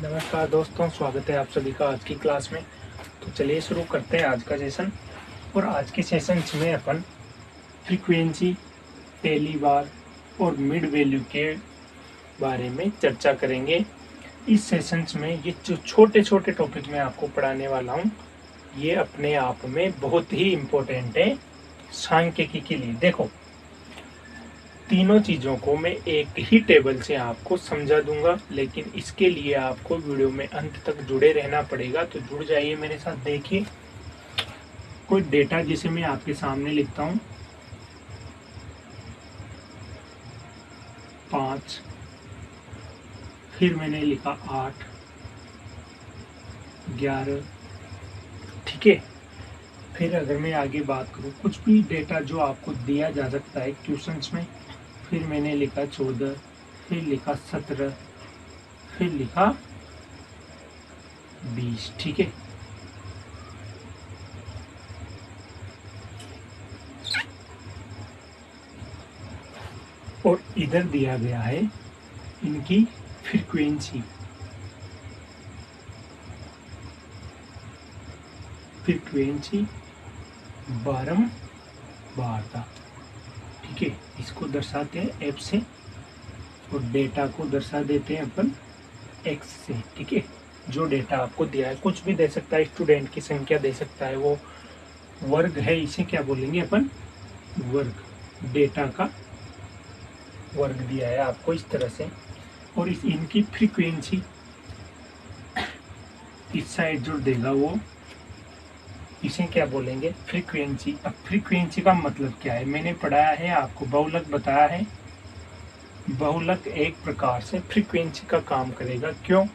नमस्कार दोस्तों, स्वागत है आप सभी का आज की क्लास में। तो चलिए शुरू करते हैं आज का सेशन। और आज के सेशन में अपन फ्रीक्वेंसी, पहली बार और मिड वैल्यू के बारे में चर्चा करेंगे। इस सेशन में ये जो छोटे छोटे टॉपिक मैं आपको पढ़ाने वाला हूँ, ये अपने आप में बहुत ही इम्पोर्टेंट है सांख्यिकी के लिए। देखो, तीनों चीज़ों को मैं एक ही टेबल से आपको समझा दूंगा, लेकिन इसके लिए आपको वीडियो में अंत तक जुड़े रहना पड़ेगा। तो जुड़ जाइए मेरे साथ। देखिए, कोई डेटा जिसे मैं आपके सामने लिखता हूँ 5, फिर मैंने लिखा 8, 11, ठीक है। फिर अगर मैं आगे बात करूँ, कुछ भी डेटा जो आपको दिया जा सकता है क्वेश्चंस में, फिर मैंने लिखा 14, फिर लिखा 17, फिर लिखा 20, ठीक है। और इधर दिया गया है इनकी फ्रीक्वेंसी, बारंबारता, ठीक है। इसको दर्शाते हैं एफ से और डेटा को दर्शा देते हैं अपन एक्स से, ठीक है। जो डेटा आपको दिया है, कुछ भी दे सकता है, स्टूडेंट की संख्या दे सकता है, वो वर्ग है, इसे क्या बोलेंगे अपन? वर्ग। डेटा का वर्ग दिया है आपको इस तरह से। और इस इनकी फ्रीक्वेंसी इस साइड जो देगा वो, इसे क्या बोलेंगे? फ्रीक्वेंसी। अब फ्रीक्वेंसी का मतलब क्या है? मैंने पढ़ाया है आपको, बहुलक बताया है। बहुलक एक प्रकार से फ्रीक्वेंसी का काम करेगा। क्यों?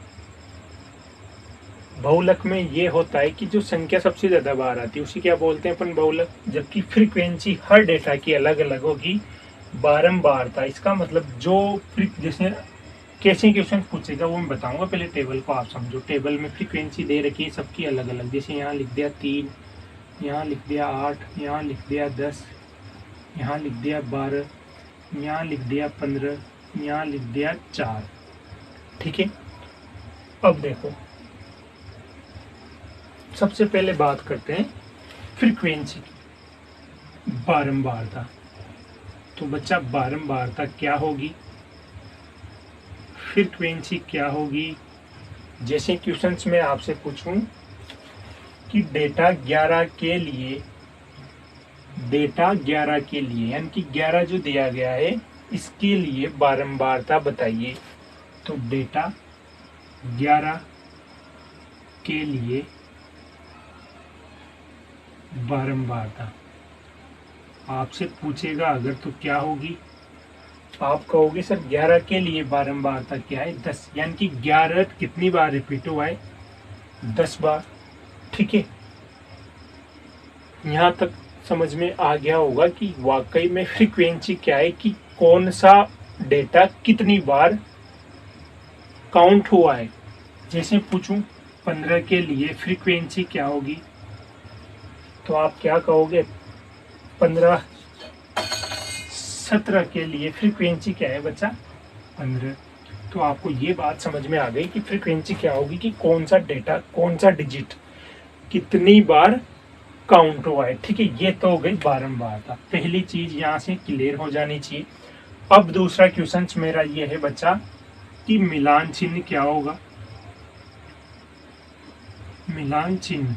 बहुलक में ये होता है कि जो संख्या सबसे ज्यादा बार आती है उसी क्या बोलते हैं अपन? बहुलक। जबकि फ्रीक्वेंसी हर डेटा की अलग अलग होगी। बारंबारता, इसका मतलब जो जैसे कैसे क्वेश्चन पूछेगा वो मैं बताऊंगा। पहले टेबल को आप समझो। टेबल में फ्रीक्वेंसी दे रखी है सबकी अलग अलग। जैसे यहाँ लिख दिया 3, यहाँ लिख दिया 8, यहाँ लिख दिया 10, यहाँ लिख दिया 12, यहाँ लिख दिया 15, यहाँ लिख दिया 4, ठीक है। अब देखो, सबसे पहले बात करते हैं फ्रीक्वेंसी की, बारंबारता। तो बच्चा, बारंबारता क्या होगी, फ्रीक्वेंसी क्या होगी? जैसे क्वेश्चंस में आपसे पूछूं कि डेटा 11 के लिए यानी कि 11 जो दिया गया है इसके लिए बारंबारता बताइए। तो डेटा 11 के लिए बारंबारता आपसे पूछेगा अगर, तो क्या होगी? आप कहोगे सर 11 के लिए बारंबारता क्या है? 10, यानी कि 11 कितनी बार रिपीट हुआ है? 10 बार, ठीक है। यहाँ तक समझ में आ गया होगा कि वाकई में फ्रीक्वेंसी क्या है, कि कौन सा डेटा कितनी बार काउंट हुआ है। जैसे पूछूं 15 के लिए फ्रीक्वेंसी क्या होगी, तो आप क्या कहोगे? 15। 17 के लिए फ्रीक्वेंसी क्या है बच्चा? 15। तो आपको ये बात समझ में आ गई कि फ्रीक्वेंसी क्या होगी, कि कौन सा डेटा, कौन सा डिजिट कितनी बार काउंट हुआ है, ठीक है। ये तो हो गई बारंबारता। पहली चीज यहाँ से क्लियर हो जानी चाहिए। अब दूसरा क्वेश्चन मेरा ये है बच्चा कि मिलान चिन्ह क्या होगा? मिलान चिन्ह,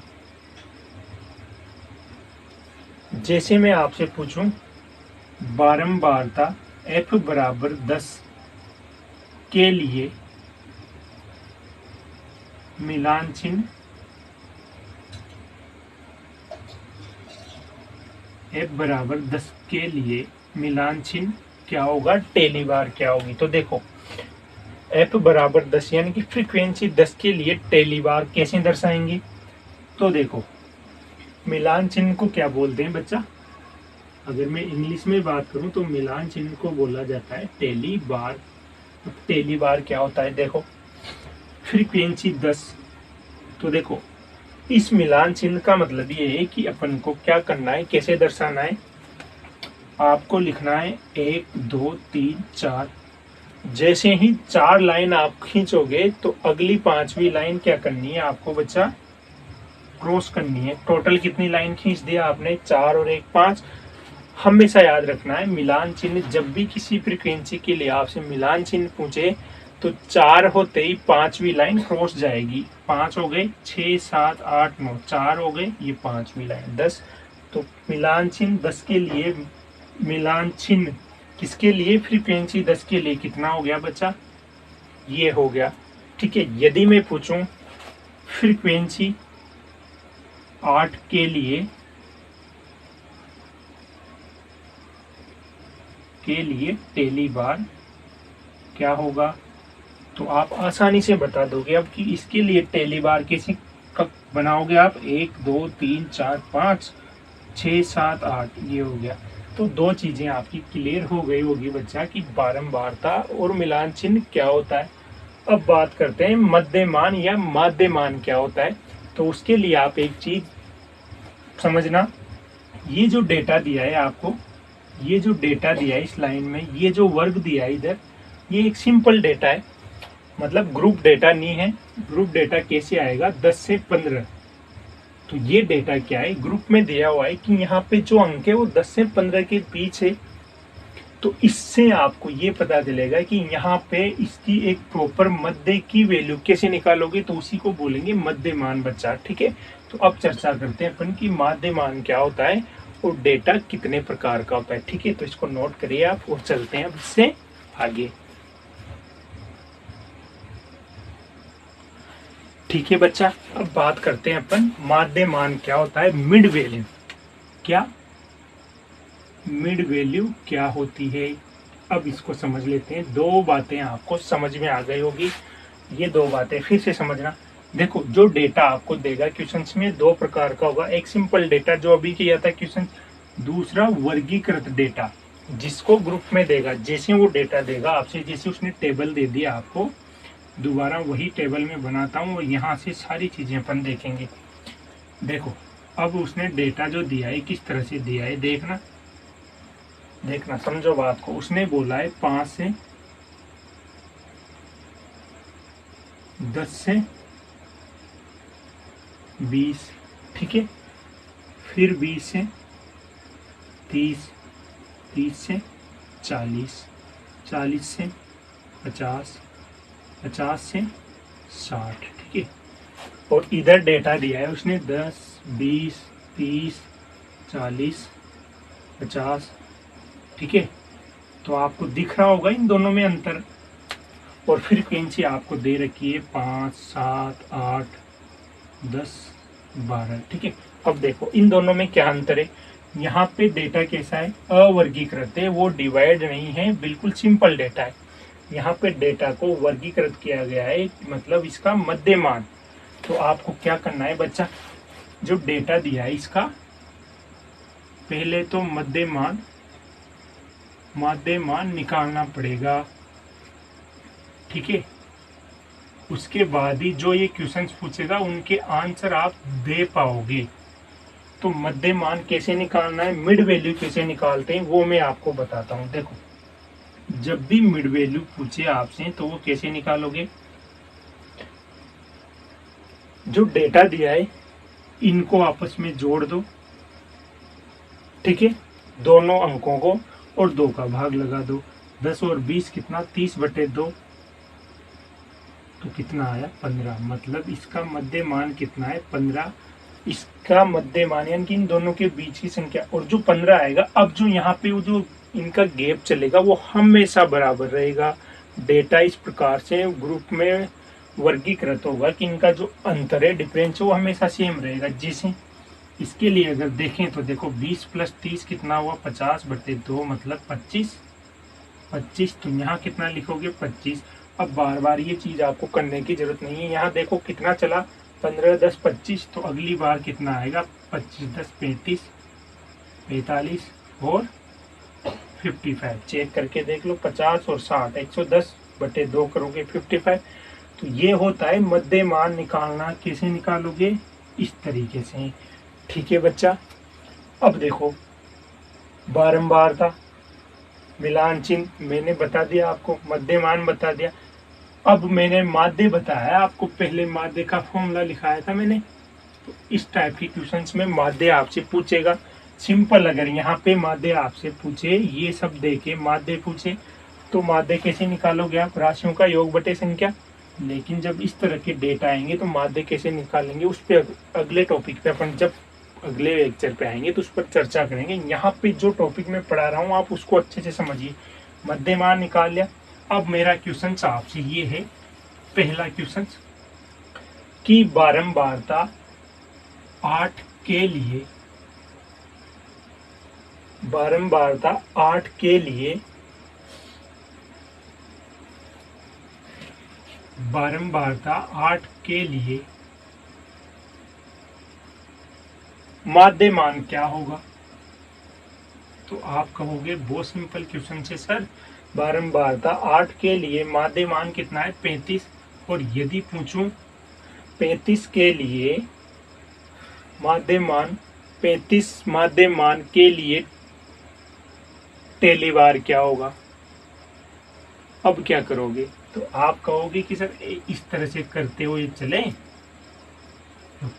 जैसे मैं आपसे पूछूं बारंबारता f बराबर 10 के लिए मिलान चिन्ह, f बराबर 10 के लिए मिलान चिन्ह क्या होगा? टेली बार क्या होगी? तो देखो, f बराबर 10 यानी कि फ्रीक्वेंसी 10 के लिए टेली बार कैसे दर्शाएंगे? तो देखो, मिलान चिन्ह को क्या बोलते हैं बच्चा? अगर मैं इंग्लिश में बात करूं तो मिलान चिन्ह को बोला जाता है टेली बार। टेली बार क्या होता है? देखो, फ्रीक्वेंसी 10, तो देखो इस मिलान चिन्ह का मतलब ये है कि अपन को क्या करना है, कैसे दर्शाना है। आपको लिखना है 1, 2, 3, 4, जैसे ही 4 लाइन आप खींचोगे तो अगली 5वीं लाइन क्या करनी है आपको बच्चा, क्रॉस करनी है। टोटल कितनी लाइन खींच दिया आपने, 4 और 1 5। हमेशा याद रखना है मिलान चिन्ह, जब भी किसी फ्रीक्वेंसी के लिए आपसे मिलान चिन्ह पूछे तो 4 होते ही 5वीं लाइन क्रॉस जाएगी। 5 हो गए, 6 7 8 9, 4 हो गए, ये 5वीं लाइन 10। तो मिलान चिन्ह 10 के लिए, मिलान चिन्ह किसके लिए, फ्रीक्वेंसी 10 के लिए कितना हो गया बच्चा, ये हो गया। ठीक है, यदि मैं पूछूं फ्रीक्वेंसी 8 के लिए टेली बार क्या होगा, तो आप आसानी से बता दोगे अब कि इसके लिए टेली बार कैसे कब बनाओगे आप, 1 2 3 4 5 6 7 8, ये हो गया। तो 2 चीजें आपकी क्लियर हो गई होगी बच्चा कि बारंबारता और मिलान चिन्ह क्या होता है। अब बात करते हैं मध्यमान या माध्यमान क्या होता है। तो उसके लिए आप एक चीज समझना, ये जो डेटा दिया है आपको, ये जो डेटा दिया है इस लाइन में, ये जो वर्ग दिया है इधर, ये एक सिंपल डेटा है, मतलब ग्रुप डेटा नहीं है। ग्रुप डेटा कैसे आएगा, 10 से 15। तो ये डेटा क्या है, ग्रुप में दिया हुआ है कि यहाँ पे जो अंक है वो 10 से 15 के बीच है। तो इससे आपको ये पता चलेगा कि यहाँ पे इसकी एक प्रॉपर मध्य की वैल्यू कैसे निकालोगे, तो उसी को बोलेंगे मध्यमान बच्चा। ठीक है, तो अब चर्चा करते हैं अपन कि मध्यमान क्या होता है और डेटा कितने प्रकार का होता है। ठीक है, तो इसको नोट करिए आप और चलते हैं अब इससे आगे। ठीक है बच्चा, अब बात करते हैं अपन मध्यमान क्या होता है, मिड वैल्यू। क्या मिड वैल्यू क्या होती है, अब इसको समझ लेते हैं। 2 बातें आपको समझ में आ गई होगी, ये 2 बातें फिर से समझना। देखो, जो डेटा आपको देगा क्वेश्चंस में 2 प्रकार का होगा, एक सिंपल डेटा जो अभी किया था क्वेश्चन, दूसरा वर्गीकृत डेटा जिसको ग्रुप में देगा। जैसे वो डेटा देगा आपसे, जैसे उसने टेबल दे दिया आपको, दोबारा वही टेबल में बनाता हूँ और यहाँ से सारी चीजें अपन देखेंगे। देखो, अब उसने डेटा जो दिया है किस तरह से दिया है, देखना देखना समझो बात को। उसने बोला है 5 से 10 से 20, ठीक है, फिर 20 से 30, 30 से 40, 40 से 50, 50 से 60, ठीक है। और इधर डेटा दिया है उसने 10 20 30 40 50, ठीक है। तो आपको दिख रहा होगा इन दोनों में अंतर। और फ्रीक्वेंसी आपको दे रखी है 5 7 8 10 12, ठीक है। अब देखो इन दोनों में क्या अंतर है, यहाँ पे डेटा कैसा है, अवर्गीकृत है, वो डिवाइड नहीं है, बिल्कुल सिंपल डेटा है। यहाँ पे डेटा को वर्गीकृत किया गया है, मतलब इसका मध्यमान। तो आपको क्या करना है बच्चा, जो डेटा दिया है इसका पहले तो मध्यमान निकालना पड़ेगा, ठीक है। उसके बाद ही जो ये क्वेश्चंस पूछेगा उनके आंसर आप दे पाओगे। तो मध्यमान कैसे निकालना है, मिड वैल्यू कैसे निकालते हैं वो मैं आपको बताता हूं। देखो, जब भी मिड वैल्यू पूछे आपसे तो वो कैसे निकालोगे, जो डेटा दिया है इनको आपस में जोड़ दो, ठीक है, दोनों अंकों को, और 2 का भाग लगा दो। 10 और 20 कितना, 30/2, तो कितना आया 15। मतलब इसका मध्यमान कितना है 15। इसका मध्यमान यानी कि इन दोनों के बीच की संख्या, और जो 15 आएगा, अब जो यहाँ पे वो जो इनका गैप चलेगा वो हमेशा बराबर रहेगा। डेटा इस प्रकार से ग्रुप में वर्गीकृत होगा कि इनका जो अंतर है, डिफरेंस है, वो हमेशा सेम रहेगा। जैसे इसके लिए अगर देखें तो देखो 20 + 30 कितना हुआ 50/2, मतलब 25। तो यहाँ कितना लिखोगे 25। अब बार बार ये चीज आपको करने की जरूरत नहीं है। यहाँ देखो कितना चला 15 10 25, तो अगली बार कितना आएगा 25 10 35, 45 और 55। चेक करके देख लो, 50 और 60, 110/2 करोगे 55। तो ये होता है मध्यमान निकालना। कैसे निकालोगे, इस तरीके से, ठीक है बच्चा। अब देखो बारंबारता, मिलान चिन्ह मैंने बता दिया आपको, मध्यमान बता दिया। अब मैंने माध्य बताया आपको, पहले माध्य का फॉर्मूला लिखाया था मैंने। तो इस टाइप की क्वेश्चंस में माध्य आपसे पूछेगा। सिंपल, अगर यहाँ पे माध्य आपसे पूछे, ये सब देके माध्य पूछे, तो माध्य कैसे निकालोगे आप? राशियों का योग बटे संख्या। लेकिन जब इस तरह के डेटा आएंगे तो माध्य कैसे निकालेंगे, उस पर अगले टॉपिक पे अपन जब अगले लेक्चर पे आएंगे तो उस पर चर्चा करेंगे। यहाँ पे जो टॉपिक मैं पढ़ा रहा हूँ आप उसको अच्छे से समझिए। मध्यमान निकाल लिया। अब मेरा क्वेश्चन आपसे ये है, पहला क्वेश्चन कि बारंबारता 8 के लिए, बारंबारता 8 के लिए, बारंबारता 8 के लिए माध्य मान क्या होगा? तो आप कहोगे बहुत सिंपल क्वेश्चन है सर, बारंबारता 8 के लिए माध्य मान कितना है? 35। और यदि पूछूं 35 के लिए माध्य मान, 35 माध्य मान के लिए टेलीबार क्या होगा? अब क्या करोगे? तो आप कहोगे कि सर इस तरह से करते हुए चले,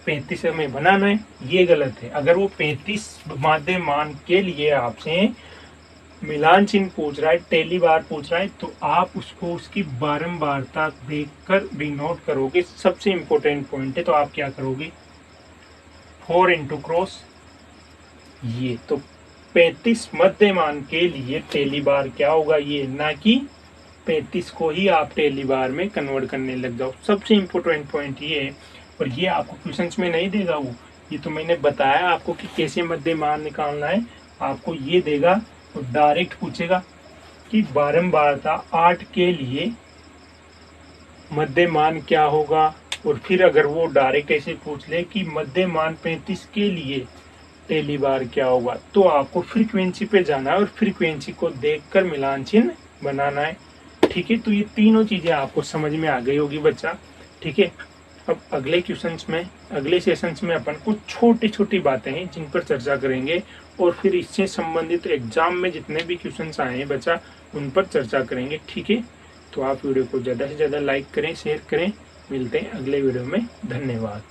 35 हमें बनाना है, ये गलत है। अगर वो 35 माध्य मान के लिए आपसे मिलान चिन्ह पूछ रहा है, टेलीबार पूछ रहा है, तो आप उसको उसकी बारंबारता देखकर डिनोट करोगे। सबसे इंपॉर्टेंट पॉइंट है। तो आप क्या करोगे? 4 इंटू क्रॉस ये, तो 35 मध्य मान के लिए टेलीबार क्या होगा, ये, ना कि 35 को ही आप टेलीबार में कन्वर्ट करने लग जाओ। सबसे इंपॉर्टेंट पॉइंट ये है। और ये आपको क्वेश्चंस में नहीं देगा वो, ये तो मैंने बताया आपको कि कैसे मध्य मान निकालना है। आपको ये देगा तो डायरेक्ट पूछेगा कि बारंबारता 8 के लिए मध्य मान क्या होगा। और फिर अगर वो डायरेक्ट ऐसे पूछ ले कि मध्य मान 35 के लिए टेलीबार क्या होगा, तो आपको फ्रीक्वेंसी पे जाना है और फ्रीक्वेंसी को देखकर मिलान चिन्ह बनाना है। ठीक है, तो ये तीनों चीजें आपको समझ में आ गई होगी बच्चा। ठीक है, अब अगले क्वेश्चंस में, अगले सेशंस में अपन कुछ छोटी छोटी बातें हैं जिन पर चर्चा करेंगे, और फिर इससे संबंधित एग्जाम में जितने भी क्वेश्चंस आए हैं बच्चा, उन पर चर्चा करेंगे। ठीक है, तो आप वीडियो को ज़्यादा से ज़्यादा लाइक करें, शेयर करें। मिलते हैं अगले वीडियो में। धन्यवाद।